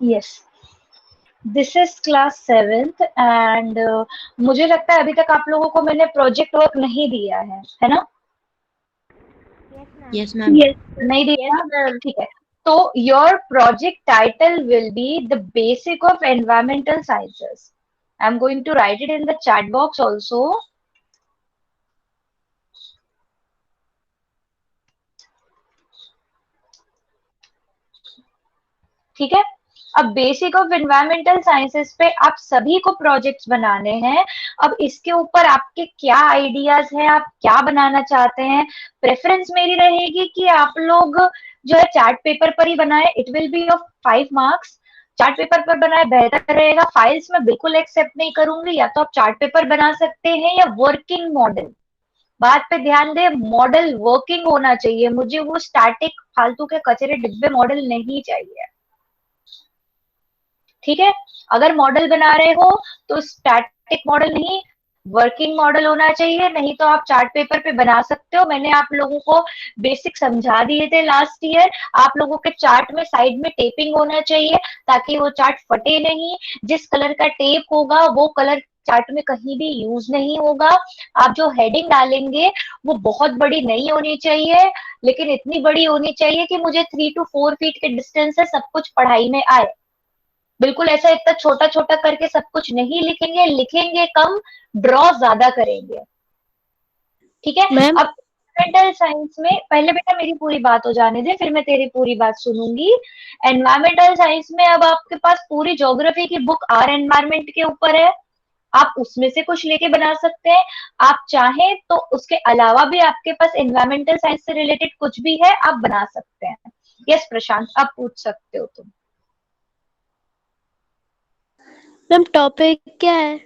Yes, this is class 7th and मुझे लगता है अभी तक आप लोगों को मैंने प्रोजेक्ट वर्क नहीं दिया है ना? Yes ma'am. यस, नहीं दिया? ठीक है। तो your project title will be the basic of environmental sciences. I am going to write it in the chat box also. ठीक है। अब बेसिक ऑफ एनवायरमेंटल साइंसेस पे आप सभी को प्रोजेक्ट्स बनाने हैं. अब इसके ऊपर आपके क्या आइडियाज हैं, आप क्या बनाना चाहते हैं? प्रेफरेंस मेरी रहेगी कि आप लोग जो है चार्ट पेपर पर ही बनाए. It will B of 5 marks. Chart paper पर बनाए बेहतर रहेगा. फाइल्स में बिल्कुल एक्सेप्ट नहीं करूंगी. या तो आप चार्ट पेपर बना सकते हैं या वर्किंग मॉडल. बात पे ध्यान दे, मॉडल वर्किंग होना चाहिए. मुझे वो स्टैटिक फालतू के कचरे डिब्बे मॉडल नहीं चाहिए. ठीक है। अगर मॉडल बना रहे हो तो स्टैटिक मॉडल नहीं, वर्किंग मॉडल होना चाहिए. नहीं तो आप चार्ट पेपर पे बना सकते हो. मैंने आप लोगों को बेसिक समझा दिए थे लास्ट ईयर. आप लोगों के चार्ट में साइड में टेपिंग होना चाहिए ताकि वो चार्ट फटे नहीं. जिस कलर का टेप होगा वो कलर चार्ट में कहीं भी यूज नहीं होगा. आप जो हेडिंग डालेंगे वो बहुत बड़ी नहीं होनी चाहिए, लेकिन इतनी बड़ी होनी चाहिए कि मुझे 3 to 4 फीट के डिस्टेंस से सब कुछ पढ़ाई में आए. बिल्कुल ऐसा इतना छोटा छोटा करके सब कुछ नहीं लिखेंगे. लिखेंगे कम, ड्रॉ ज्यादा करेंगे. ठीक है। मैम अब एनवायरमेंटल साइंस में पहले बेटा मेरी पूरी बात हो जाने दे, फिर मैं तेरी पूरी बात सुनूंगी. एनवायरमेंटल साइंस में अब आपके पास पूरी ज्योग्राफी की बुक आर एनवायरमेंट के ऊपर है. आप उसमें से कुछ लेके बना सकते हैं. आप चाहें तो उसके अलावा भी आपके पास एनवायरमेंटल साइंस से रिलेटेड कुछ भी है, आप बना सकते हैं. यस प्रशांत, आप पूछ सकते हो तुम. मैम टॉपिक क्या है?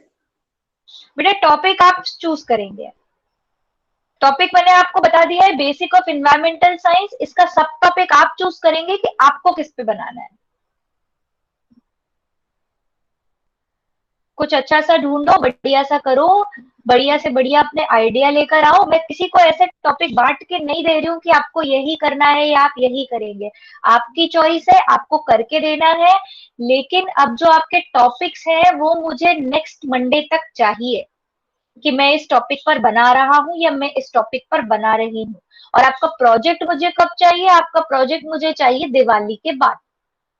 बेटा टॉपिक आप चूज करेंगे. टॉपिक मैंने आपको बता दिया है, बेसिक ऑफ एनवायरमेंटल साइंस. इसका सब टॉपिक आप चूज करेंगे कि आपको किस पे बनाना है. कुछ अच्छा सा ढूंढो, बढ़िया सा करो, बढ़िया से बढ़िया अपने आइडिया लेकर आओ. मैं किसी को ऐसे टॉपिक बांट के नहीं दे रही हूँ कि आपको यही करना है या आप यही करेंगे. आपकी चॉइस है, आपको करके देना है. लेकिन अब जो आपके टॉपिक्स हैं वो मुझे नेक्स्ट मंडे तक चाहिए कि मैं इस टॉपिक पर बना रहा हूँ या मैं इस टॉपिक पर बना रही हूँ. और आपका प्रोजेक्ट मुझे कब चाहिए? आपका प्रोजेक्ट मुझे चाहिए दिवाली के बाद.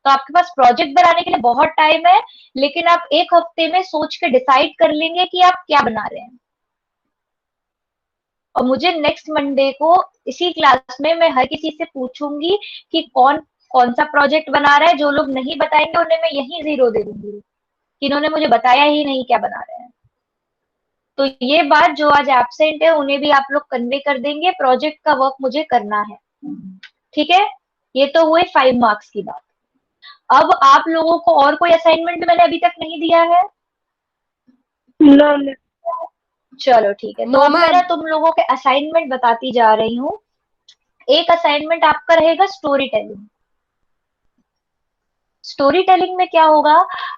तो आपके पास प्रोजेक्ट बनाने के लिए बहुत टाइम है, लेकिन आप एक हफ्ते में सोच के डिसाइड कर लेंगे कि आप क्या बना रहे हैं. और मुझे नेक्स्ट मंडे को इसी क्लास में मैं हर किसी से पूछूंगी कि कौन कौन सा प्रोजेक्ट बना रहा है. जो लोग नहीं बताएंगे उन्हें मैं यही 0 दे दूंगी कि इन्होंने मुझे बताया ही नहीं क्या बना रहे हैं. तो ये बात जो आज एब्सेंट है उन्हें भी आप लोग कन्वे कर देंगे. प्रोजेक्ट का वर्क मुझे करना है. ठीक है. ये तो हुए 5 मार्क्स की बात. अब आप लोगों को और कोई असाइनमेंट मैंने अभी तक नहीं दिया है? नो. चलो ठीक है. तो नो अब मैं ना मैम। तुम लोगों के असाइनमेंट बताती जा रही हूँ. एक असाइनमेंट आपका रहेगा स्टोरी टेलिंग. स्टोरी टेलिंग में क्या होगा?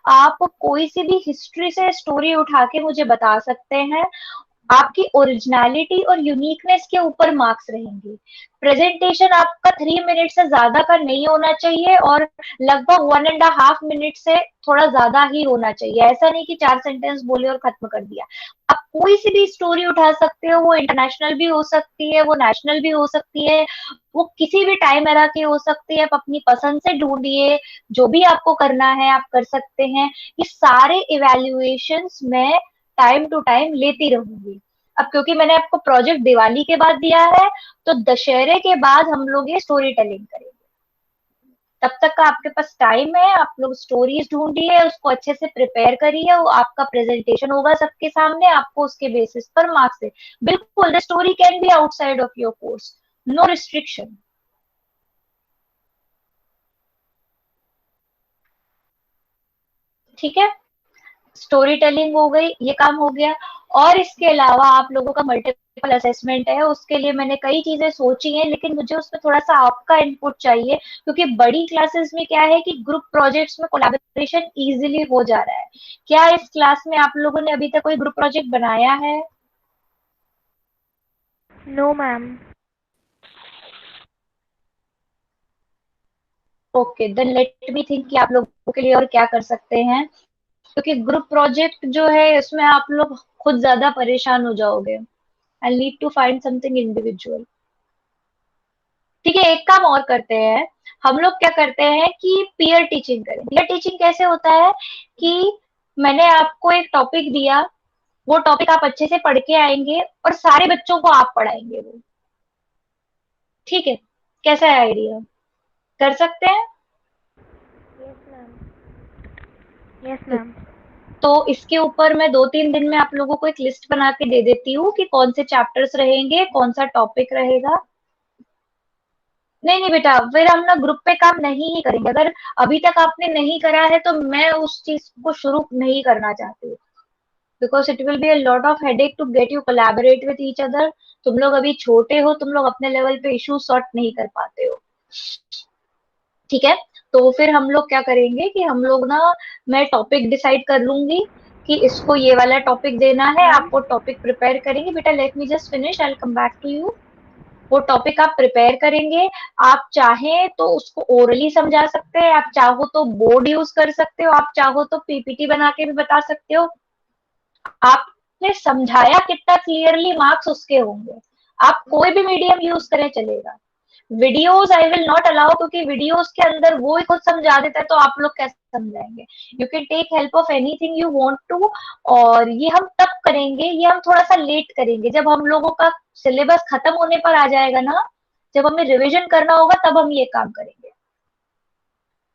आप कोई सी भी हिस्ट्री से स्टोरी उठा के मुझे बता सकते हैं. आपकी ओरिजिनलिटी और यूनिकनेस के ऊपर मार्क्स रहेंगे. प्रेजेंटेशन आपका 3 मिनट से ज्यादा का नहीं होना चाहिए और लगभग 1.5 मिनट से थोड़ा ज्यादा ही होना चाहिए. ऐसा नहीं कि 4 सेंटेंस बोले और खत्म कर दिया. आप कोई सी भी स्टोरी उठा सकते हो. वो इंटरनेशनल भी हो सकती है, वो नेशनल भी हो सकती है, वो किसी भी टाइम एरा की हो सकती है. आप अपनी पसंद से ढूंढिए. जो भी आपको करना है आप कर सकते हैं. ये सारे इवेल्युएशंस में टाइम टू टाइम लेती रहूंगी. अब क्योंकि मैंने आपको प्रोजेक्ट दिवाली के बाद दिया है, तो दशहरे के बाद हम लोग ये स्टोरी टेलिंग करेंगे. तब तक का आपके पास टाइम है. आप लोग स्टोरीज ढूंढिए, उसको अच्छे से प्रिपेयर करिए. वो आपका प्रेजेंटेशन होगा सबके सामने. आपको उसके बेसिस पर मार्क्स है. बिल्कुल the story can be outside of your course. No restriction. ठीक है. स्टोरी टेलिंग हो गई, ये काम हो गया. और इसके अलावा आप लोगों का मल्टीपल असेसमेंट है. उसके लिए मैंने कई चीजें सोची हैं, लेकिन मुझे उसमें थोड़ा सा आपका इनपुट चाहिए. क्योंकि बड़ी क्लासेस में क्या है कि ग्रुप प्रोजेक्ट्स में कोलैबोरेशन इजीली हो जा रहा है. क्या इस क्लास में आप लोगों ने अभी तक कोई ग्रुप प्रोजेक्ट बनाया है? No ma'am. Okay, then let me think कि आप लोगों के लिए और क्या कर सकते हैं, क्योंकि ग्रुप प्रोजेक्ट जो है इसमें आप लोग खुद ज्यादा परेशान हो जाओगे। I need to find something individual. ठीक है, एक काम और करते हैं, हम लोग क्या करते हैं कि पीयर टीचिंग करें। पीयर टीचिंग कैसे होता है कि मैंने आपको एक टॉपिक दिया, वो टॉपिक आप अच्छे से पढ़ के आएंगे और सारे बच्चों को आप पढ़ाएंगे वो। ठीक है, कैसा है आइडिया? कर सकते हैं? Yes ma'am. तो इसके ऊपर मैं 2-3 दिन में आप लोगों को एक लिस्ट बना के दे देती हूँ कि कौन से चैप्टर्स रहेंगे, कौन सा टॉपिक रहेगा। नहीं नहीं बेटा, फिर हम ना ग्रुप पे काम नहीं ही करेंगे। अगर अभी तक आपने नहीं करा है तो मैं उस चीज को शुरू नहीं करना चाहती, because it will be a lot of headache to get you collaborate with each other. तुम लोग अभी छोटे हो, तुम लोग अपने लेवल पे इशू सॉर्ट नहीं कर पाते हो। ठीक है, तो फिर हम लोग क्या करेंगे कि हम लोग ना, मैं टॉपिक डिसाइड कर लूंगी कि इसको ये वाला टॉपिक देना है, आप मैम वो टॉपिक प्रिपेयर करेंगे। बेटा let me just finish, I will come back to you. वो टॉपिक आप प्रिपेयर करेंगे। आप चाहें तो उसको ओरली समझा सकते हैं, आप चाहो तो बोर्ड यूज कर सकते हो, आप चाहो तो पीपीटी बना के भी बता सकते हो। आपने समझाया कितना क्लियरली, मार्क्स उसके होंगे। आप कोई भी मीडियम यूज करें चलेगा। Videos I will not allow, क्योंकि वीडियोस के अंदर वो ही खुद समझा देता है तो आप लोग कैसे समझाएंगे। You can take help of anything you want to. और ये हम तब करेंगे, ये हम थोड़ा सा लेट करेंगे जब हम लोगों का सिलेबस खत्म होने पर आ जाएगा ना, जब हमें रिविजन करना होगा तब हम ये काम करेंगे।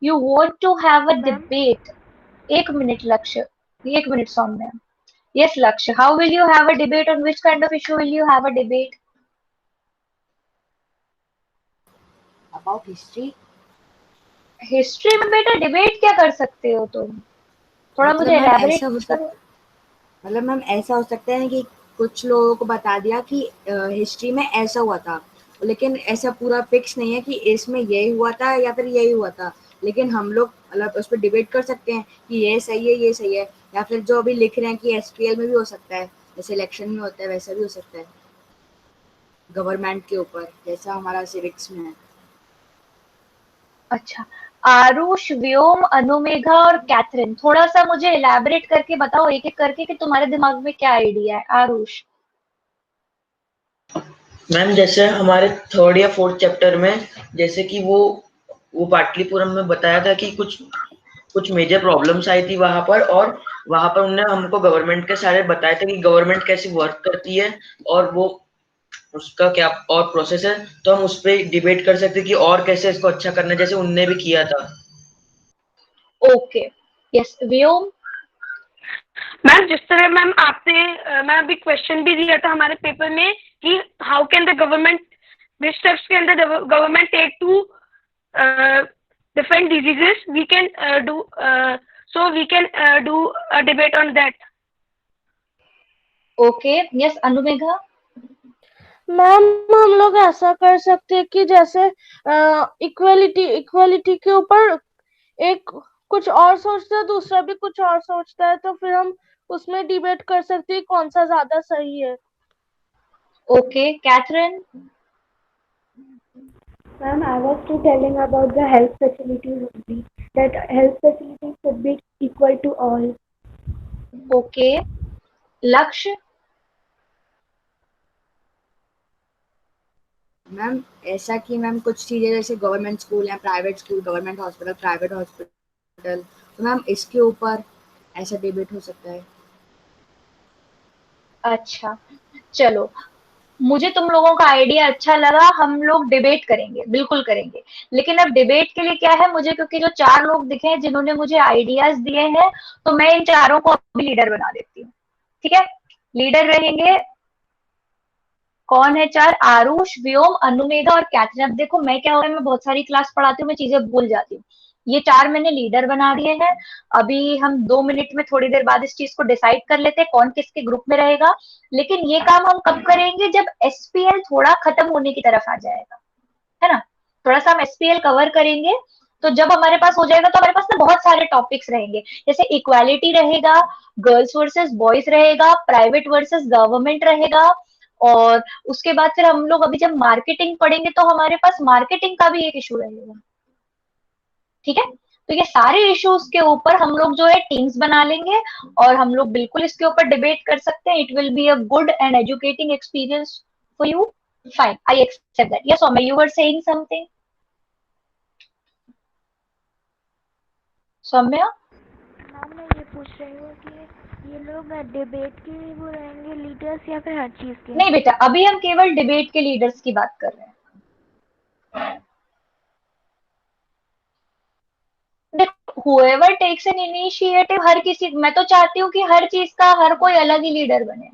You want to have a ma'am debate? एक मिनट लक्ष्य, एक minute Saumya. Yes, Lakshya. How will you have a debate? On which kind of issue will you have a debate? About history. History में बेटा डिबेट क्या कर सकते हो तुम? थोड़ा मतलब मुझे मैम ऐसा एलैबोरेट हो करो। सकता मतलब मैम ऐसा हो सकता है कि कुछ लोगों को बता दिया कि हिस्ट्री में ऐसा हुआ था, लेकिन ऐसा पूरा फिक्स नहीं है कि इसमें यही हुआ था या फिर यही हुआ था। लेकिन हम लोग मतलब उस पर डिबेट कर सकते हैं कि ये सही है, ये सही है, या फिर जो अभी लिख रहे हैं कि एसटीएल में भी हो सकता है, जैसे इलेक्शन में होता है वैसा भी हो सकता है, गवर्नमेंट के ऊपर जैसा हमारा सिविक्स में है। अच्छा, आरुष, व्योम, अनुमेघा और कैथरीन, थोड़ा सा मुझे एलैबोरेट करके बताओ एक एक करके कि तुम्हारे दिमाग में क्या आइडिया है। आरुष। मैम जैसे हमारे थर्ड या फोर्थ चैप्टर में, जैसे कि वो पाटलिपुरम में बताया था कि कुछ कुछ मेजर प्रॉब्लम्स आई थी वहां पर, और वहां पर उन्होंने हमको गवर्नमेंट के सारे बताए थे कि गवर्नमेंट कैसे वर्क करती है और वो उसका क्या और प्रोसेस है। तो हम उस पर डिबेट कर सकते हैं कि और कैसे इसको अच्छा करना है, जैसे उनने भी किया था। ओके, यस व्योम। मैम जिस तरह मैम आपने मैं अभी क्वेश्चन भी दिया था हमारे पेपर में कि how can the government which steps can the government take to different diseases we can do so we can do a debate on that. Okay, yes Anumegha. Ma'am हम लोग ऐसा कर सकते हैं कि जैसे इक्वलिटी इक्वलिटी के ऊपर एक कुछ और सोचता है, दूसरा भी कुछ और सोचता है, तो फिर हम उसमें डिबेट कर सकते हैं कौन सा ज्यादा सही है। Okay, Catherine. Ma'am, I was to telling about the health facilities only. That health facilities should be equal to all. Okay, लक्ष्य। मैम ऐसा कि मैम कुछ चीज़ें जैसे गवर्नमेंट स्कूल या private school, government hospital, private hospital, तो ma'am इसके ऊपर ऐसा डिबेट हो सकता है। अच्छा, चलो, मुझे तुम लोगों का आइडिया अच्छा लगा। हम लोग डिबेट करेंगे, बिल्कुल करेंगे। लेकिन अब डिबेट के लिए क्या है, मुझे क्योंकि जो 4 लोग दिखे हैं जिन्होंने मुझे आइडियाज दिए हैं, तो मैं इन चारों को अभी लीडर बना देती हूँ। ठीक है, लीडर रहेंगे। कौन है 4? आरुष, व्योम, अनुमेघा और कैथरीन। अब देखो मैं क्या हो रहा है, मैं बहुत सारी क्लास पढ़ाती हूँ, मैं चीजें भूल जाती हूँ। ये 4 मैंने लीडर बना दिए हैं। अभी हम 2 मिनट में थोड़ी देर बाद इस चीज को डिसाइड कर लेते हैं कौन किसके ग्रुप में रहेगा। लेकिन ये काम हम कब करेंगे, जब एसपीएल थोड़ा खत्म होने की तरफ आ जाएगा, है ना? थोड़ा सा हम एसपीएल कवर करेंगे, तो जब हमारे पास हो जाएगा तो हमारे पास ना बहुत सारे टॉपिक्स रहेंगे। जैसे इक्वालिटी रहेगा, गर्ल्स वर्सेस बॉयज रहेगा, प्राइवेट वर्सेस गवर्नमेंट रहेगा। और उसके बाद फिर हम लोग अभी जब मार्केटिंग पढ़ेंगे तो हमारे पास मार्केटिंग का भी एक इशू रहेगा। ठीक है, तो ये सारे इश्यूज के ऊपर हम लोग जो है टीम्स बना लेंगे और हम लोग बिल्कुल इसके ऊपर डिबेट कर सकते हैं. It will be a good and educating experience for you. Fine, I accept that. Yes Saumya, you were saying something. Saumya. Ma'am मैं ये पूछ रही हूँ कि ये लोग डिबेट के वो रहेंगे लीडर्स या फिर हर चीज़ के? नहीं बेटा, अभी हम केवल डिबेट के लीडर्स की बात कर रहे हैं. whoever takes an initiative, हर किसी, मैं तो चाहती हूँ कि हर चीज का हर कोई अलग ही लीडर बने.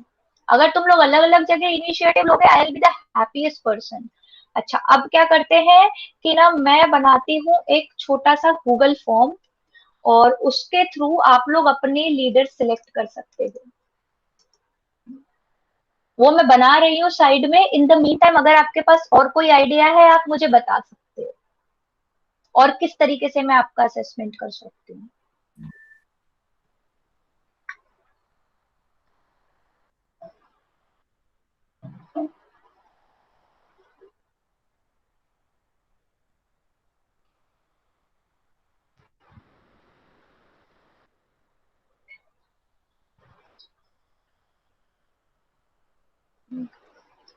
अगर तुम लोग अलग अलग जगह इनिशिएटिव लोगे, I will be the happiest person. अच्छा, अब क्या करते हैं कि ना मैं बनाती हूँ एक छोटा सा गूगल फॉर्म और उसके थ्रू आप लोग अपने लीडर सिलेक्ट कर सकते हो. वो मैं बना रही हूँ साइड में. इन द मीन टाइम अगर आपके पास और कोई आइडिया है आप मुझे बता सकते हो और किस तरीके से मैं आपका असेसमेंट कर सकती हूँ.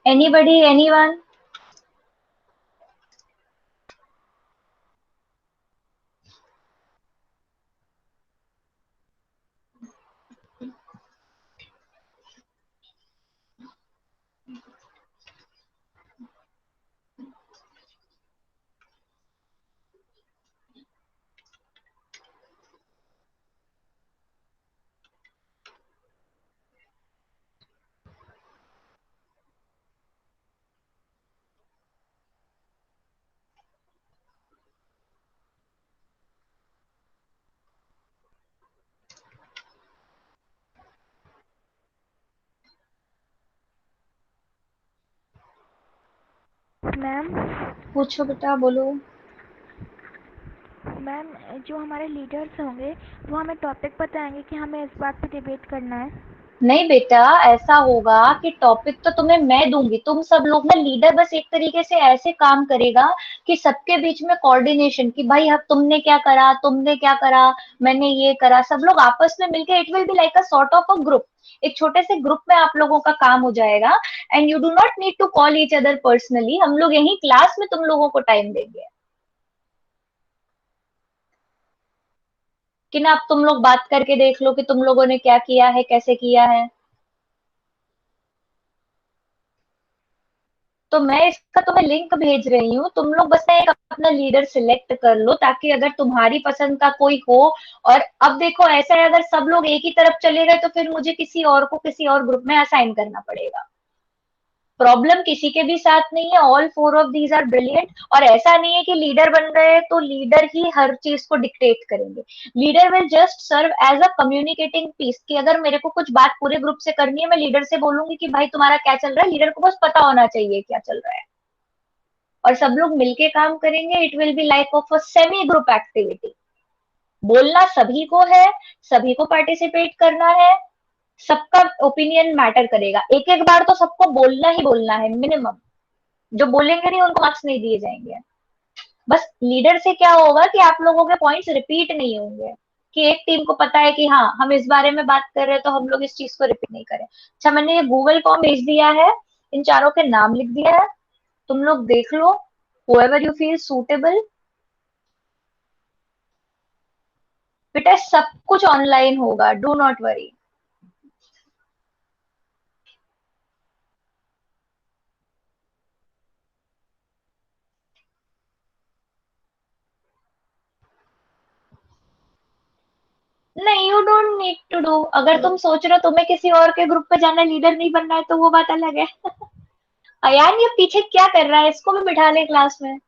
Anybody, anyone? मैम पूछो बेटा, बोलो. मैम जो हमारे लीडर्स होंगे वो हमें टॉपिक बताएंगे कि हमें इस बात पे डिबेट करना है? नहीं बेटा, ऐसा होगा कि टॉपिक तो तुम्हें मैं दूंगी. तुम सब लोग ना, लीडर बस एक तरीके से ऐसे काम करेगा कि सबके बीच में कोऑर्डिनेशन, कि भाई अब तुमने क्या करा, तुमने क्या करा, मैंने ये करा, सब लोग आपस में मिलके, it will be like a sort of a group. एक छोटे से ग्रुप में आप लोगों का काम हो जाएगा. And you do not need to call each other personally. हम लोग यही क्लास में तुम लोगों को टाइम देंगे कि ना अब तुम लोग बात करके देख लो कि तुम लोगों ने क्या किया है, कैसे किया है. तो मैं इसका तुम्हें लिंक भेज रही हूँ. तुम लोग बस ना एक अपना लीडर सिलेक्ट कर लो, ताकि अगर तुम्हारी पसंद का कोई हो. और अब देखो, ऐसा है, अगर सब लोग एक ही तरफ चले गए तो फिर मुझे किसी और को किसी और ग्रुप में असाइन करना पड़ेगा. प्रॉब्लम किसी के भी साथ नहीं है. All four of these are brilliant. और ऐसा नहीं है कि लीडर बन गए तो लीडर ही हर चीज को डिक्टेट करेंगे. Leader will just serve as a communicating piece, कि अगर मेरे को कुछ बात पूरे ग्रुप से करनी है, मैं लीडर से बोलूंगी कि भाई तुम्हारा क्या चल रहा है. लीडर को बस पता होना चाहिए क्या चल रहा है और सब लोग मिलके काम करेंगे. It will be like of a semi group activity. बोलना सभी को है, सभी को पार्टिसिपेट करना है, सबका ओपिनियन मैटर करेगा. एक एक बार तो सबको बोलना ही बोलना है मिनिमम. जो बोलेंगे नहीं उनको मार्क्स नहीं दिए जाएंगे. बस लीडर से क्या होगा कि आप लोगों के पॉइंट्स रिपीट नहीं होंगे, कि एक टीम को पता है कि हाँ हम इस बारे में बात कर रहे हैं तो हम लोग इस चीज को रिपीट नहीं करें. अच्छा, मैंने ये गूगल फॉर्म भेज दिया है. इन चारों के नाम लिख दिया है. तुम लोग देख लो. whoever you feel suitable. बेटा सब कुछ ऑनलाइन होगा, डू नॉट वरी. नहीं, you don't need to do. अगर तुम सोच रहे हो तुम्हें किसी और के ग्रुप पे जाना, लीडर नहीं बनना है, तो वो बात अलग है. अयान ये पीछे क्या कर रहा है, इसको भी बिठा ले क्लास में.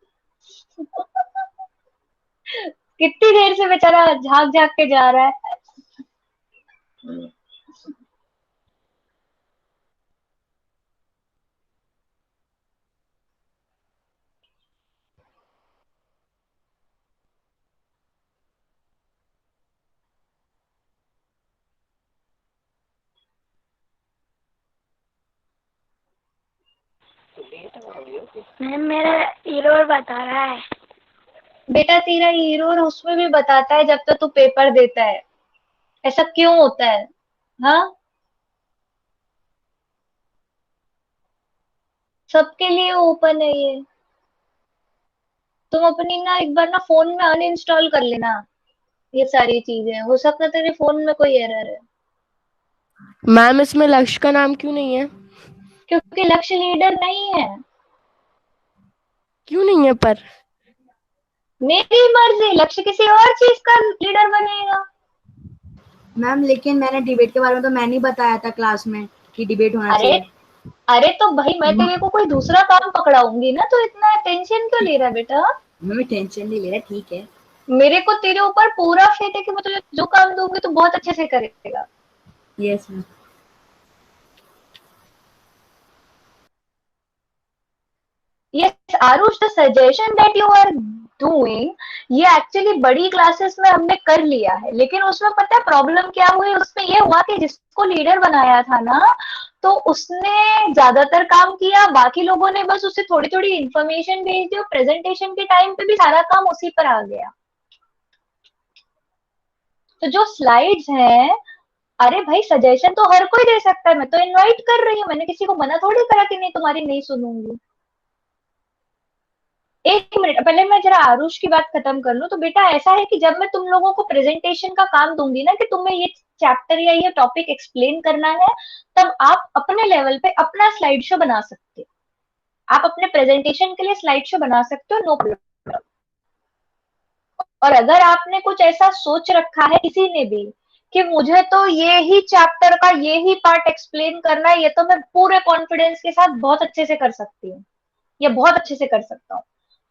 कितनी देर से बेचारा झाग झाग के जा रहा है. मैम मेरा एरर बता रहा है. बेटा तेरा हीरो और उसमें भी बताता है जब तक तू पेपर देता है। ऐसा क्यों होता है? हाँ, सबके लिए ओपन है ये। तुम अपनी ना एक बार ना फोन में अनइंस्टॉल कर लेना ये सारी चीजें, हो सकता है तेरे फोन में कोई एरर है। मैम इसमें लक्ष्य का नाम क्यों नहीं है? क्योंकि लक्ष्य लीडर नहीं है। क्यों नहीं है पर? मेरी मर्जी, लक्ष्य किसी और चीज का लीडर बनेगा। मैम लेकिन मैंने डिबेट के बारे में तो मैंने ही बताया था क्लास में कि डिबेट होना अरे चाहिए। अरे तो भाई मैं तेरे को कोई दूसरा काम पकड़ाऊंगी ना, तो इतना टेंशन क्यों ले रहा है बेटा? मैं टेंशन नहीं ले रहा, ठीक है। मेरे को तेरे ऊपर पूरा फेथ है कि मैं तुझे जो काम दूंगी तो बहुत अच्छे से करेगा। Yes ma'am. Yes Aarush, the suggestion that you are doing, ये एक्चुअली बड़ी क्लासेस में हमने कर लिया है, लेकिन उसमें पता है प्रॉब्लम क्या हुई? उसमें ये हुआ कि जिसको लीडर बनाया था ना, तो उसने ज्यादातर काम किया, बाकी लोगों ने बस उसे थोड़ी थोड़ी इन्फॉर्मेशन भेज दी, और प्रेजेंटेशन के टाइम पे भी सारा काम उसी पर आ गया। तो जो स्लाइड्स हैं, अरे भाई सजेशन तो हर कोई दे सकता है, मैं तो इनवाइट कर रही हूँ, मैंने किसी को मना थोड़ी करा कि नहीं तुम्हारी नहीं सुनूंगी। एक मिनट, पहले मैं जरा आरुष की बात खत्म कर लूं। तो बेटा ऐसा है कि जब मैं तुम लोगों को प्रेजेंटेशन का काम दूंगी ना, कि तुम्हें ये चैप्टर या ये टॉपिक एक्सप्लेन करना है, तब आप अपने लेवल पे अपना स्लाइड शो बना सकते हो। आप अपने प्रेजेंटेशन के लिए स्लाइड शो बना सकते हो, नो प्रॉब्लम। और अगर आपने कुछ ऐसा सोच रखा है किसी ने भी कि मुझे तो ये ही चैप्टर का ये ही पार्ट एक्सप्लेन करना है, ये तो मैं पूरे कॉन्फिडेंस के साथ बहुत अच्छे से कर सकती हूँ, या बहुत अच्छे से कर सकता हूँ,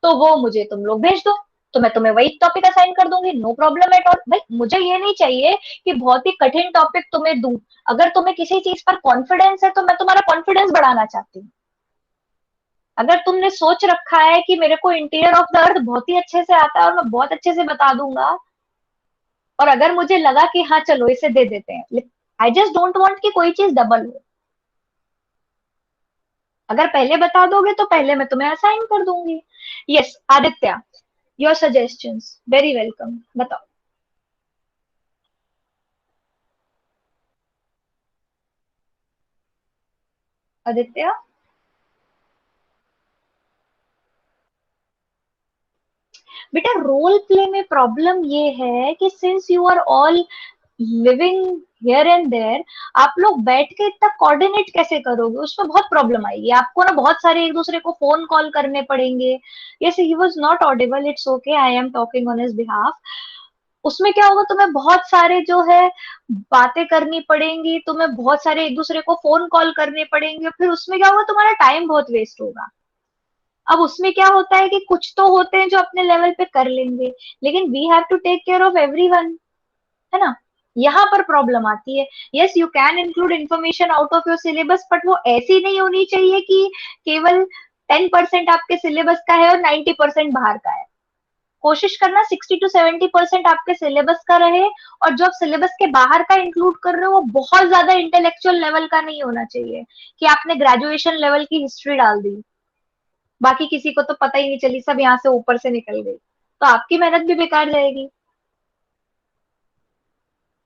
तो वो मुझे तुम लोग भेज दो, तो मैं तुम्हें वही टॉपिक असाइन कर दूंगी, नो प्रॉब्लम एट ऑल। भाई मुझे ये नहीं चाहिए कि बहुत ही कठिन टॉपिक तुम्हें दूं। अगर तुम्हें किसी चीज पर कॉन्फिडेंस है तो मैं तुम्हारा कॉन्फिडेंस बढ़ाना चाहती हूँ। अगर तुमने सोच रखा है कि मेरे को इंटीरियर ऑफ द अर्थ बहुत ही अच्छे से आता है और मैं बहुत अच्छे से बता दूंगा, और अगर मुझे लगा कि हाँ चलो इसे दे देते हैं, आई जस्ट डोंट वांट कि कोई चीज डबल हो। अगर पहले बता दोगे तो पहले मैं तुम्हें असाइन कर दूंगी। Yes Aditya, your suggestions very welcome, बताओ। आदित्य, बेटा रोल प्ले में प्रॉब्लम ये है कि since you are all living here and there, आप लोग बैठ के इतना कोऑर्डिनेट कैसे करोगे? उसमें बहुत प्रॉब्लम आएगी आपको ना, बहुत सारे एक दूसरे को फोन कॉल करने पड़ेंगे। Yes he was not Audible, it's okay, I am talking on his behalf. उसमें क्या होगा, तुम्हें बहुत सारे जो है बातें करनी पड़ेंगी, तुम्हें बहुत सारे एक दूसरे को फोन कॉल करने पड़ेंगे, फिर उसमें क्या होगा, तुम्हारा टाइम बहुत वेस्ट होगा। अब उसमें क्या होता है कि कुछ तो होते हैं जो अपने लेवल पे कर लेंगे, लेकिन we have to take care of everyone, है ना? यहाँ पर प्रॉब्लम आती है। Yes you can include information out of your syllabus, but वो ऐसी नहीं होनी चाहिए कि केवल 10% आपके सिलेबस का है और 90% बाहर का है। कोशिश करना 60 to 70% आपके सिलेबस का रहे, और जो आप सिलेबस के बाहर का इंक्लूड कर रहे हो वो बहुत ज्यादा इंटेलेक्चुअल लेवल का नहीं होना चाहिए कि आपने ग्रेजुएशन लेवल की हिस्ट्री डाल दी, बाकी किसी को तो पता ही नहीं चली, सब यहाँ से ऊपर से निकल गई, तो आपकी मेहनत भी बेकार जाएगी।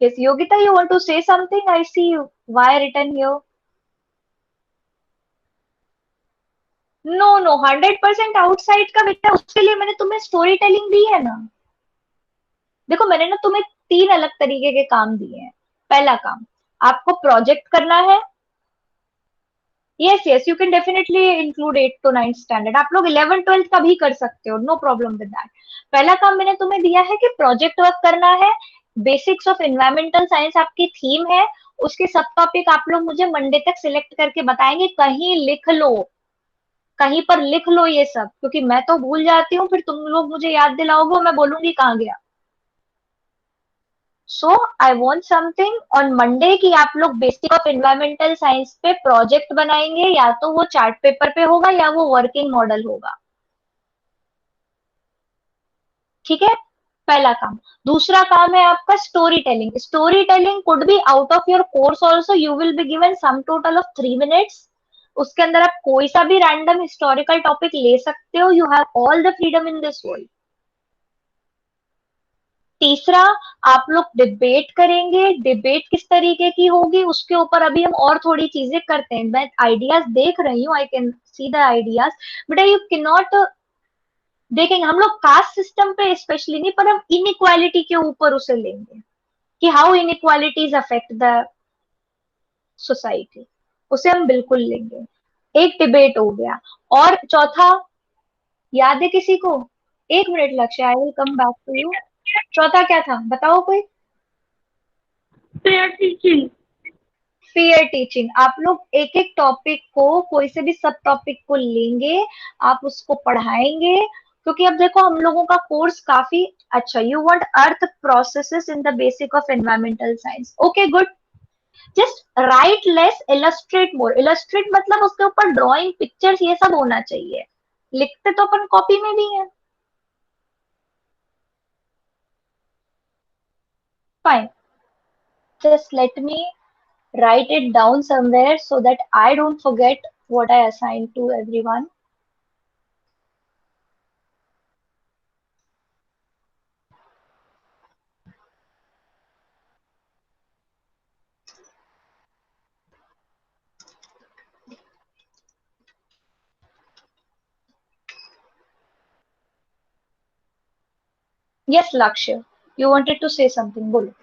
Yes, Yogita, you want to say something? I see why written here. No no, 100% outside का बेटा, उसके लिए मैंने तुम्हें स्टोरी टेलिंग दी है ना। देखो मैंने ना तुम्हें 3 अलग तरीके के काम दिए हैं। पहला काम, आपको प्रोजेक्ट करना है। Yes yes, you can definitely include 8 to 9 standard, आप लोग 11 12 का भी कर सकते हो, नो प्रॉब्लम विद दैट। पहला काम मैंने तुम्हें दिया है कि प्रोजेक्ट वर्क करना है। बेसिक्स ऑफ एनवायरमेंटल साइंस आपकी थीम है, उसके सब टॉपिक आप लोग मुझे मंडे तक सिलेक्ट करके बताएंगे। कहीं लिख लो, कहीं पर लिख लो ये सब, क्योंकि मैं तो भूल जाती हूँ, फिर तुम लोग मुझे याद दिलाओगे और मैं बोलूंगी कहाँ गया। So I want something on Monday कि आप लोग बेसिक ऑफ एनवायरमेंटल साइंस पे प्रोजेक्ट बनाएंगे, या तो वो चार्ट पेपर पे होगा या वो वर्किंग मॉडल होगा। ठीक है, पहला काम। दूसरा काम है आपका story telling. Story telling could be out of your course also, you will be given sum total of 3 minutes। उसके अंदर आप कोई सा भी रैंडम हिस्टोरिकल टॉपिक ले सकते हो, you have all the freedom in this world. तीसरा, आप लोग डिबेट करेंगे। डिबेट किस तरीके की होगी उसके ऊपर अभी हम और थोड़ी चीजें करते हैं। मैं आइडियाज देख रही हूँ, I can see the ideas, but you can not. देखेंगे हम लोग कास्ट सिस्टम पे स्पेशली नहीं, पर हम इनइक्वालिटी के ऊपर उसे लेंगे कि how inequalities affect the society, उसे हम बिल्कुल लेंगे। एक डिबेट हो गया। और चौथा, याद है किसी को? एक minute Lakshya, I will come back to you. चौथा क्या था बताओ कोई? Fair teaching. Fair teaching. आप लोग एक एक टॉपिक को, कोई से भी सब टॉपिक को लेंगे, आप उसको पढ़ाएंगे। क्योंकि अब देखो हम लोगों का कोर्स काफी अच्छा, you want earth processes in the basic of environmental science, okay good. Just right less, illustrate more. Illustrate मतलब उसके ऊपर ड्राइंग, पिक्चर्स, ये सब होना चाहिए। लिखते तो अपन कॉपी में भी है। Fine, just let me write it down somewhere so that I don't forget what I assigned to everyone. Yes, Lakshya, you wanted to say something. बोलो।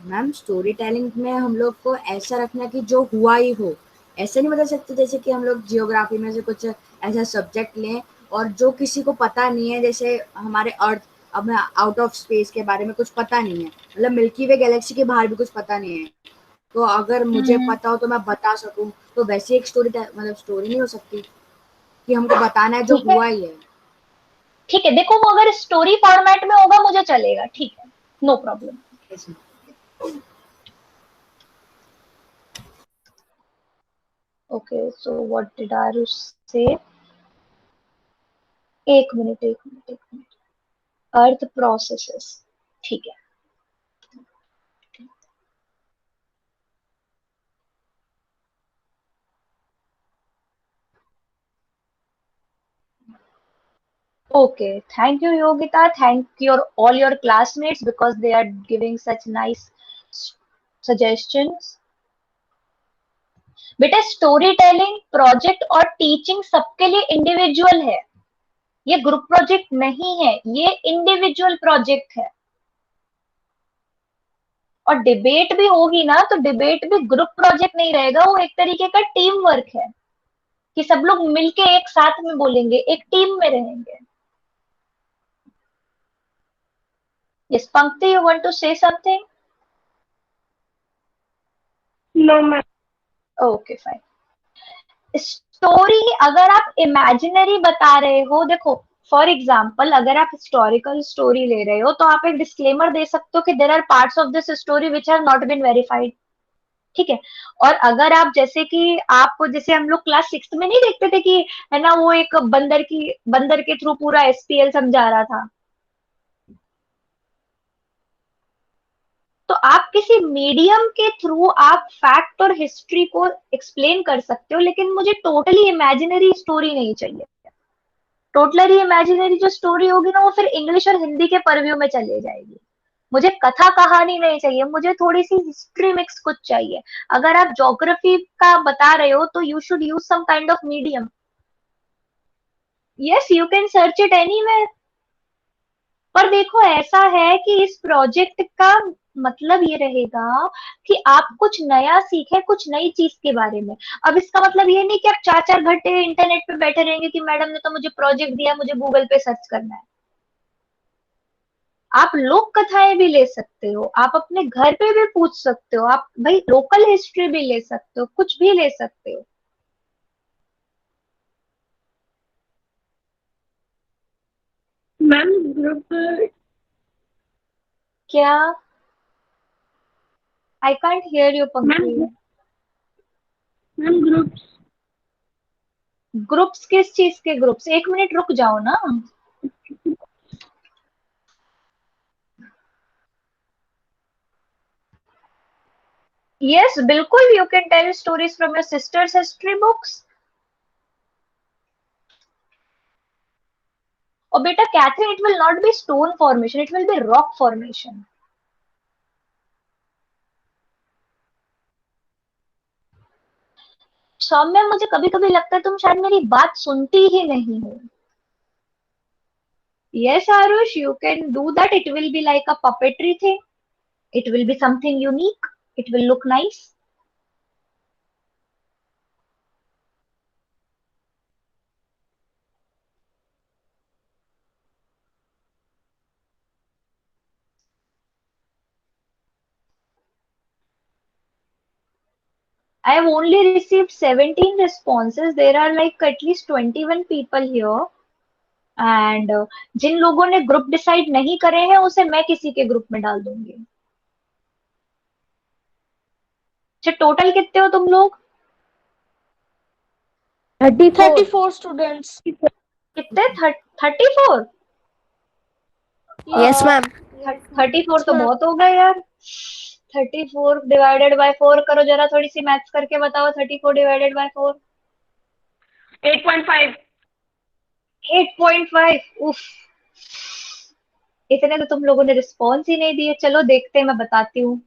मैम स्टोरी टेलिंग में हम लोग को ऐसा रखना कि जो हुआ ही हो, ऐसे नहीं बता सकते जैसे कि हम लोग जियोग्राफी में से कुछ ऐसा सब्जेक्ट लें और जो किसी को पता नहीं है, जैसे हमारे अर्थ, अब आउट ऑफ स्पेस के बारे में कुछ पता नहीं है, मतलब मिल्की वे गैलेक्सी के बाहर भी कुछ पता नहीं है, तो अगर मुझे पता हो तो मैं बता सकूं, तो वैसे एक स्टोरी मतलब स्टोरी नहीं हो सकती कि हमको बताना है जो ठीक है, हुआ ही है। ठीक है, देखो वो अगर स्टोरी फॉर्मेट में होगा मुझे चलेगा, ठीक है, no problem. Okay, so what did Aarush say? एक मिनट, एक मिनट, एक मिनट। अर्थ प्रोसेसेस, ठीक है। Okay, thank you, Yogita. Thank your all your classmates because they are giving such nice suggestions. बेटा स्टोरी टेलिंग प्रोजेक्ट और टीचिंग सबके लिए individual है, ये ग्रुप प्रोजेक्ट नहीं है, ये इंडिविजुअल प्रोजेक्ट है। और डिबेट भी होगी ना तो डिबेट भी ग्रुप प्रोजेक्ट नहीं रहेगा, वो एक तरीके का टीम वर्क है कि सब लोग मिलके एक साथ में बोलेंगे, एक टीम में रहेंगे। Yes Pankti, you want to say something? No ma'am. Okay fine. Story अगर आप इमेजिनरी बता रहे हो, देखो फॉर एग्जाम्पल अगर आप हिस्टोरिकल स्टोरी ले रहे हो तो आप एक डिस्क्लेमर दे सकते हो कि there are parts of this story which have not been verified, ठीक है। और अगर आप जैसे कि आप जैसे हम लोग क्लास 6 में नहीं देखते थे कि है ना, वो एक बंदर के थ्रू पूरा एसपीएल समझा रहा था, तो आप किसी मीडियम के थ्रू आप फैक्ट और हिस्ट्री को एक्सप्लेन कर सकते हो, लेकिन मुझे टोटली इमेजिनरी स्टोरी नहीं चाहिए। टोटली इमेजिनरी जो स्टोरी होगी ना वो फिर इंग्लिश और हिंदी के परव्यू में चले जाएगी। मुझे कथा कहानी नहीं चाहिए, मुझे थोड़ी सी हिस्ट्री मिक्स कुछ चाहिए। अगर आप ज्योग्राफी का बता रहे हो तो you should use some kind of medium. Yes, you can search it anywhere. पर देखो ऐसा है कि इस प्रोजेक्ट का मतलब ये रहेगा कि आप कुछ नया सीखे, कुछ नई चीज के बारे में। अब इसका मतलब ये नहीं कि आप 4-4 घंटे इंटरनेट पे बैठे रहेंगे कि मैडम ने तो मुझे प्रोजेक्ट दिया, मुझे गूगल पे सर्च करना है। आप लोक कथाएं भी ले सकते हो, आप अपने घर पे भी पूछ सकते हो, आप भाई लोकल हिस्ट्री भी ले सकते हो, कुछ भी ले सकते हो। Ma'am group. क्या? आई कांट हियर यू पंक्ति। Ma'am groups. ग्रुप्स किस चीज के ग्रुप्स? एक मिनट रुक जाओ ना। यस बिल्कुल, you can tell stories from your sisters history books. और बेटा Catherine, it will not be stone formation, it will be rock formation. Saumya, मुझे कभी कभी लगता है तुम शायद मेरी बात सुनती ही नहीं हो। Yes, Arush, you can do that. It will be like a puppetry thing. It will be something unique. It will look nice. I have only received 17 responses. There are like at least 21 people here. And जिन लोगों ने group decide नहीं करे हैं उसे मैं किसी के group में डाल दूंगी। अच्छा, टोटल कितने हो तुम लोग? 34 स्टूडेंट्स। कितने? 34? Yes ma'am. 34 तो बहुत हो गए यार। 34 डिवाइडेड बाय 4 करो जरा, थोड़ी सी मैथ्स करके बताओ। 34 डिवाइडेड बाय 4 8.5। 8.5। उफ, इतने तो तुम लोगों ने रिस्पॉन्स ही नहीं दिए। चलो देखते हैं, मैं बताती हूँ।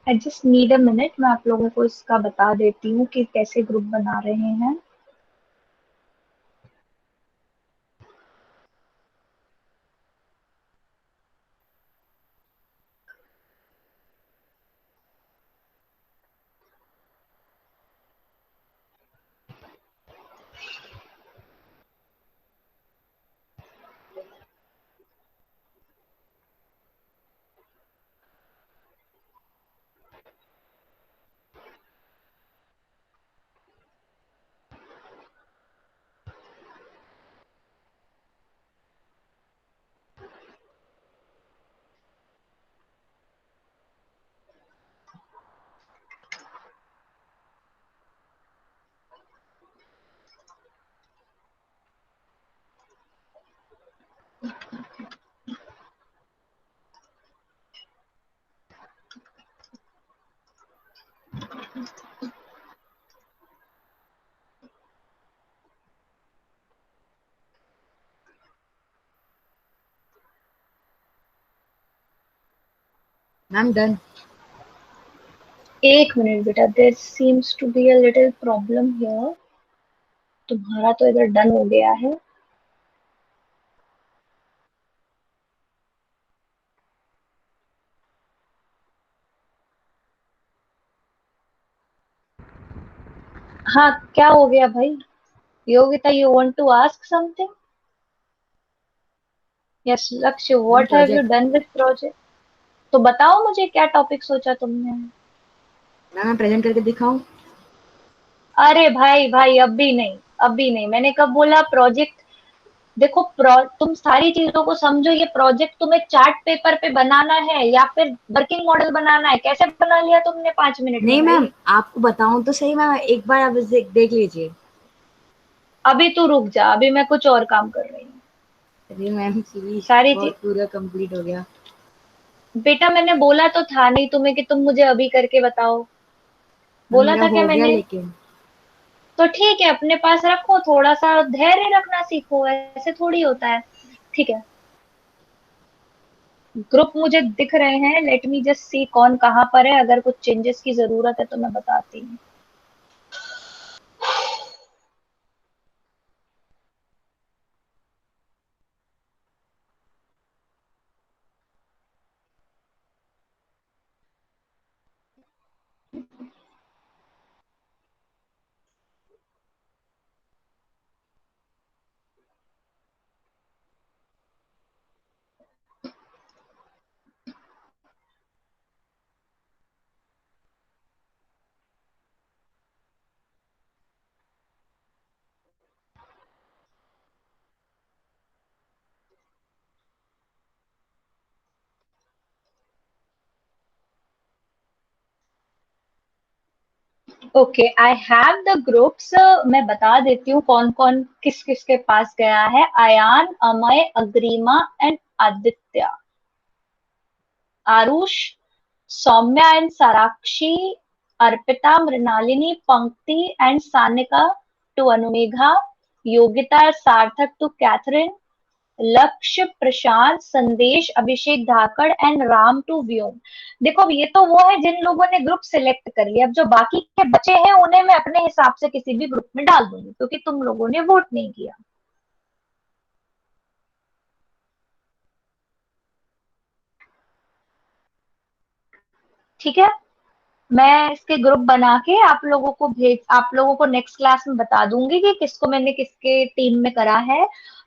I just need a minute, मैं आप लोगों को इसका बता देती हूँ कि कैसे ग्रुप बना रहे हैं। Ma'am done. एक मिनट बेटा, there seems to be a little problem here. तुम्हारा तो इधर डन हो गया है। हाँ, क्या हो गया भाई? Yogita, you want to ask something? Yes Lakshya, ma'am what have you project. Done with project? तो बताओ मुझे, क्या टॉपिक सोचा तुमने? मैम मैं प्रेजेंट करके दिखाऊं? अरे भाई भाई, अभी नहीं, अभी नहीं। मैंने कब बोला प्रोजेक्ट? देखो, तुम सारी चीजों को समझो। ये प्रोजेक्ट तुम्हें चार्ट पेपर पे बनाना है या फिर वर्किंग मॉडल बनाना है? कैसे बना लिया तुमने 5 मिनट में नहीं मैम, भाई? आपको बताऊं तो सही मैम, एक बार आप इसे देख लीजिए। अभी तू रुक जा, अभी मैं कुछ और काम कर रही हूँ। अरे मैम प्लीज, सारी चीज बहुत पूरा कंप्लीट हो गया। बेटा, मैंने बोला तो था नहीं तुम्हें कि तुम मुझे अभी करके बताओ। मैम बोला मेरा था क्या हो गया मैंने? लेकिन। तो ठीक है, अपने पास रखो, थोड़ा सा धैर्य रखना सीखो, ऐसे थोड़ी होता है। ठीक है, ग्रुप मुझे दिख रहे हैं। लेट मी जस्ट सी कौन कहाँ पर है। अगर कुछ चेंजेस की जरूरत है तो मैं बताती हूँ। Okay, I have the groups. मैं बता देती हूँ कौन कौन किस किस के पास गया है। अयान, अमय, अग्रिमा एंड आदित्य, आरुष, सौम्या एंड साराक्षी, अर्पिता, मृणालिनी, पंक्ति एंड सानिका टू अनुमेघा, योगिता, सार्थक टू कैथरीन, लक्ष्य, प्रशांत, संदेश, अभिषेक धाकड़ एंड राम टू व्योम। देखो अब ये तो वो है जिन लोगों ने ग्रुप सिलेक्ट कर लिया। अब जो बाकी के बचे हैं उन्हें मैं अपने हिसाब से किसी भी ग्रुप में डाल दूंगी क्योंकि तुम लोगों ने वोट नहीं किया। ठीक है, मैं इसके ग्रुप बना के आप लोगों को नेक्स्ट क्लास में बता दूंगी कि किसको मैंने किसके टीम में करा है।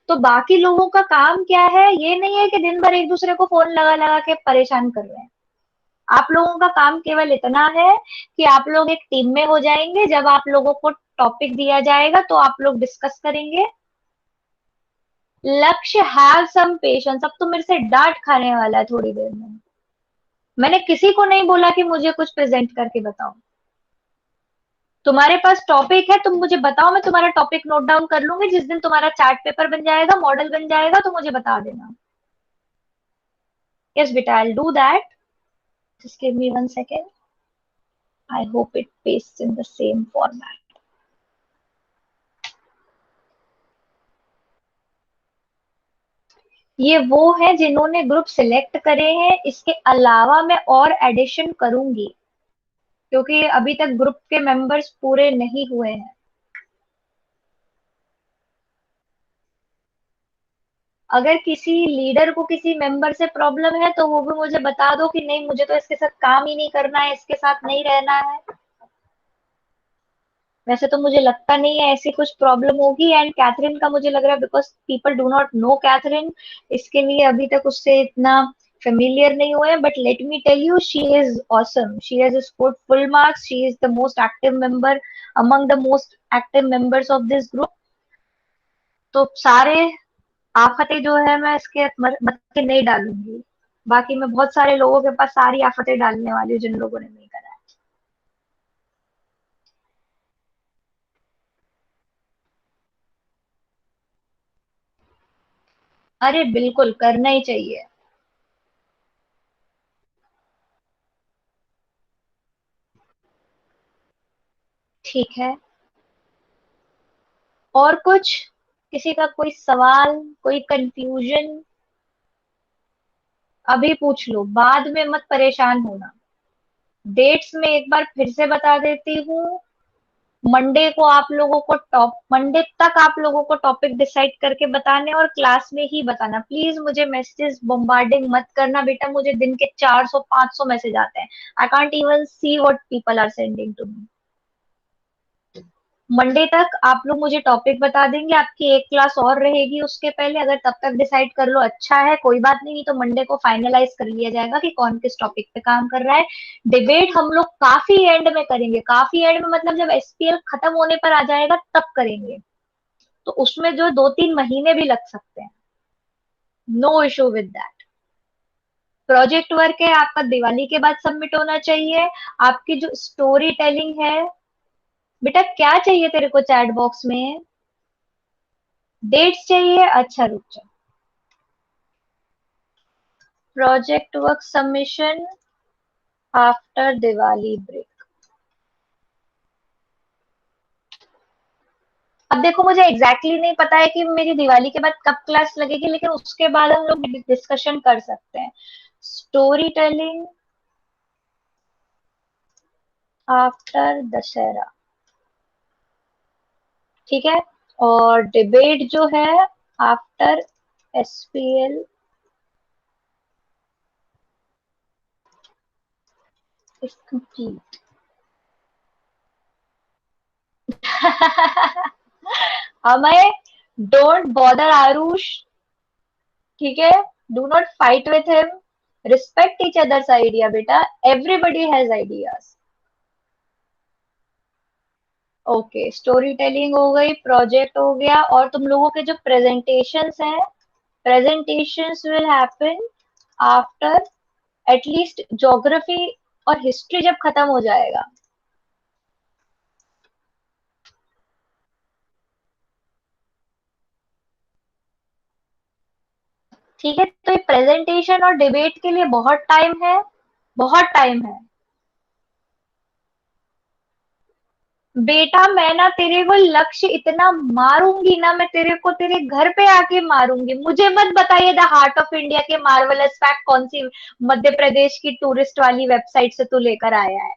तो बाकी लोगों का काम क्या है, ये नहीं है कि दिन भर एक दूसरे को फोन लगा लगा के परेशान कर रहे हैं। आप लोगों का काम केवल इतना है कि आप लोग एक टीम में हो जाएंगे। जब आप लोगों को टॉपिक दिया जाएगा तो आप लोग डिस्कस करेंगे। लक्ष्य, हैव सम पेशेंस। अब तो मेरे से डांट खाने वाला है थोड़ी देर में। मैंने किसी को नहीं बोला कि मुझे कुछ प्रेजेंट करके बताओ। तुम्हारे पास टॉपिक है, तुम मुझे बताओ, मैं तुम्हारा टॉपिक नोट डाउन कर लूंगी। जिस दिन तुम्हारा चार्ट पेपर बन जाएगा, मॉडल बन जाएगा, तो मुझे बता देना। यस बेटा, I will do that. Just give me 1 second. I hope it pastes in the same format. ये वो है जिन्होंने ग्रुप सिलेक्ट करे हैं। इसके अलावा मैं और एडिशन करूंगी क्योंकि अभी तक ग्रुप के मेंबर्स पूरे नहीं हुए हैं। अगर किसी लीडर को किसी मेंबर से प्रॉब्लम है तो वो भी मुझे बता दो कि नहीं, मुझे तो इसके साथ काम ही नहीं करना है, इसके साथ नहीं रहना है। वैसे तो मुझे लगता नहीं है ऐसी कुछ प्रॉब्लम होगी। एंड कैथरीन का मुझे लग रहा है because people do not know Catherine, इसके लिए अभी तक उससे इतना फेमिलियर नहीं हुए हैं। But let me tell you, she is awesome. She has scored full marks. She is the most active member among the most active members of this group. तो सारे आफतें जो है मैं इसके मत के नहीं डालूंगी। बाकी मैं बहुत सारे लोगों के पास सारी आफतें डालने वाली हूँ जिन लोगों ने नहीं करा है। अरे बिल्कुल करना ही चाहिए। ठीक है, और कुछ, किसी का कोई सवाल, कोई कंफ्यूजन? अभी पूछ लो, बाद में मत परेशान होना। डेट्स में एक बार फिर से बता देती हूँ। मंडे तक आप लोगों को टॉपिक डिसाइड करके बताने और क्लास में ही बताना। प्लीज मुझे मैसेजेस बॉम्बार्डिंग मत करना बेटा। मुझे दिन के 400-500 मैसेज आते हैं। I can't even see what people are sending to me. Monday तक आप लोग मुझे टॉपिक बता देंगे। आपकी एक क्लास और रहेगी उसके पहले। अगर तब तक डिसाइड कर लो अच्छा है, कोई बात नहीं, तो मंडे को फाइनलाइज कर लिया जाएगा कि कौन किस टॉपिक पे काम कर रहा है। डिबेट हम लोग काफी एंड में करेंगे। काफी एंड में मतलब जब एसपीएल खत्म होने पर आ जाएगा तब करेंगे। तो उसमें जो 2-3 महीने भी लग सकते हैं। No issue with that. Project work है आपका, दिवाली के बाद सबमिट होना चाहिए। आपकी जो स्टोरी टेलिंग है, बेटा क्या चाहिए तेरे को चैट बॉक्स में? डेट्स चाहिए? अच्छा रुक जा। Project work submission after Diwali break. अब देखो मुझे एग्जैक्टली नहीं पता है कि मेरी दिवाली के बाद कब क्लास लगेगी, लेकिन उसके बाद हम लोग डिस्कशन कर सकते हैं। स्टोरी टेलिंग आफ्टर दशहरा, ठीक है। और डिबेट जो है after SPL is complete. Amay, don't bother Aarush, ठीक है। Do not fight with him. Respect each others idea बेटा। Everybody has ideas. Okay, story telling हो गई, प्रोजेक्ट हो गया, और तुम लोगों के जो प्रेजेंटेशंस हैं, presentations will happen after at least geography और हिस्ट्री जब खत्म हो जाएगा। ठीक है, तो ये प्रेजेंटेशन और डिबेट के लिए बहुत टाइम है, बहुत टाइम है। बेटा मैं ना तेरे को लक्ष्य इतना मारूंगी ना, मैं तेरे को तेरे घर पे आके मारूंगी। मुझे मत बताइए द हार्ट ऑफ इंडिया के मार्वलस फैक्ट कौन सी मध्य प्रदेश की टूरिस्ट वाली वेबसाइट से तू लेकर आया है।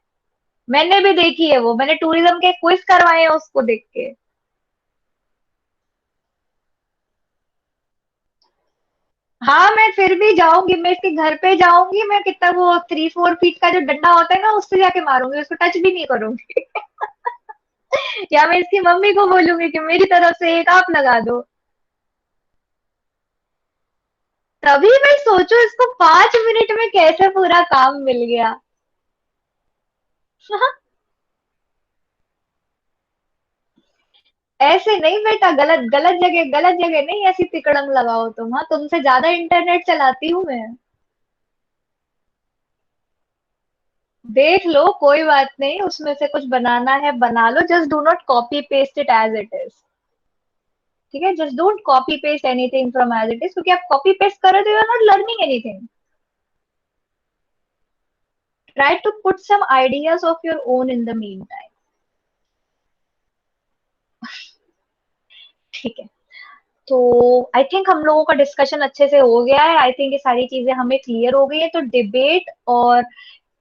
मैंने भी देखी है वो, मैंने टूरिज्म के क्विज करवाए हैं उसको देख के। हाँ मैं फिर भी जाऊंगी, मैं इसके घर पे जाऊंगी, मैं कितना वो 3-4 फीट का जो डंडा होता है ना उससे जाके मारूंगी, उसको टच भी नहीं करूंगी। या मैं इसकी मम्मी को बोलूंगी कि मेरी तरफ से एक आप लगा दो। तभी मैं सोचू इसको 5 मिनट में कैसे पूरा काम मिल गया। ऐसे नहीं बेटा, गलत गलत जगह नहीं ऐसी तिकड़म लगाओ तुम। हाँ तुमसे ज्यादा इंटरनेट चलाती हूँ मैं। देख लो कोई बात नहीं, उसमें से कुछ बनाना है बना लो, just do not copy paste it as it is. ठीक है, just don't copy paste anything from as it is, क्योंकि आप कॉपी पेस्ट कर रहे हो, you are not learning anything. Try to put some ideas of your own in the meantime. ठीक है, तो आई थिंक हम लोगों का डिस्कशन अच्छे से हो गया है। आई थिंक ये सारी चीजें हमें क्लियर हो गई है। तो डिबेट और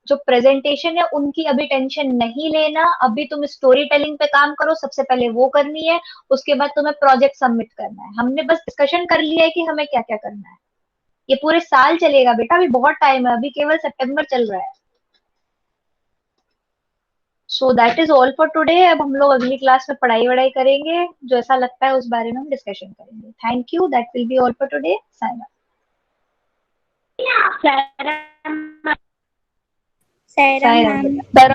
जो प्रेजेंटेशन है उनकी अभी टेंशन नहीं लेना। अभी तुम स्टोरी टेलिंग पे काम करो, सबसे पहले वो करनी है। उसके बाद तुम्हें प्रोजेक्ट सबमिट करना है। हमने बस डिस्कशन कर लिया है कि हमें क्या क्या करना है। ये पूरे साल चलेगा बेटा, अभी बहुत टाइम है, अभी केवल सितंबर चल रहा है। So that is all for today. अब हम लोग अगली क्लास में पढ़ाई वढ़ाई करेंगे, जो ऐसा लगता है उस बारे में हम डिस्कशन करेंगे। Thank you, that will be all for today. Sign Saira Sarah sign ma'am. बेटा।